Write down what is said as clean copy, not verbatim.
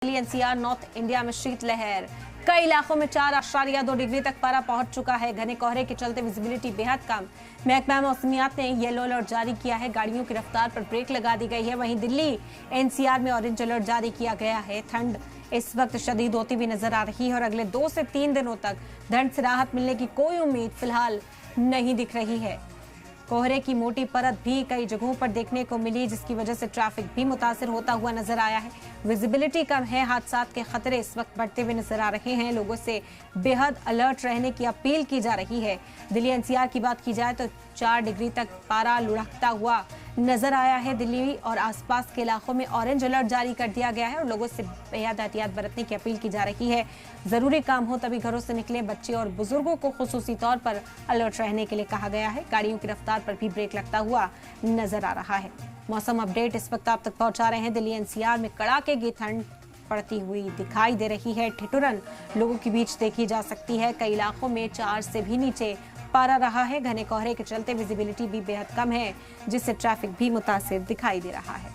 NCR north India में शीतलहर, कई इलाकों में 4.2 डिग्री तक पारा पहुंच चुका है। घने कोहरे के चलते विजिबिलिटी बेहद कम। महकमा मौसमियात ने येलो अलर्ट जारी किया है। गाड़ियों की रफ्तार पर ब्रेक लगा दी गई है। वहीं दिल्ली एनसीआर में ऑरेंज अलर्ट जारी किया गया है। ठंड इस वक्त शदीद होती हुई नजर आ रही है और अगले 2 से 3 दिनों तक ठंड से राहत मिलने की कोई उम्मीद फिलहाल नहीं दिख रही है। कोहरे की मोटी परत भी कई जगहों पर देखने को मिली, जिसकी वजह से ट्रैफिक भी मुतासिर होता हुआ नजर आया है। विजिबिलिटी कम है, हादसा के खतरे इस वक्त बढ़ते हुए नजर आ रहे हैं। लोगों से बेहद अलर्ट रहने की अपील की जा रही है। दिल्ली एनसीआर की बात की जाए तो 4 डिग्री तक पारा लुढ़कता हुआ नजर आया है। दिल्ली और आसपास के इलाकों में ऑरेंज अलर्ट जारी कर दिया गया है और लोगों से बेहद एहतियात बरतने की अपील की जा रही है। जरूरी काम हो तभी घरों से निकलें। बच्चे और बुजुर्गों को खुसूसी तौर पर अलर्ट रहने के लिए कहा गया है। गाड़ियों की रफ्तार पर भी ब्रेक लगता हुआ नजर आ रहा है। मौसम अपडेट इस वक्त आप तक पहुंचा रहे हैं। दिल्ली एनसीआर में कड़ाके की ठंड पड़ती हुई दिखाई दे रही है। ठिठुरन लोगों के बीच देखी जा सकती है। कई इलाकों में 4 से भी नीचे पारा रहा है। घने कोहरे के चलते विजिबिलिटी भी बेहद कम है, जिससे ट्रैफिक भी मुतासिर दिखाई दे रहा है।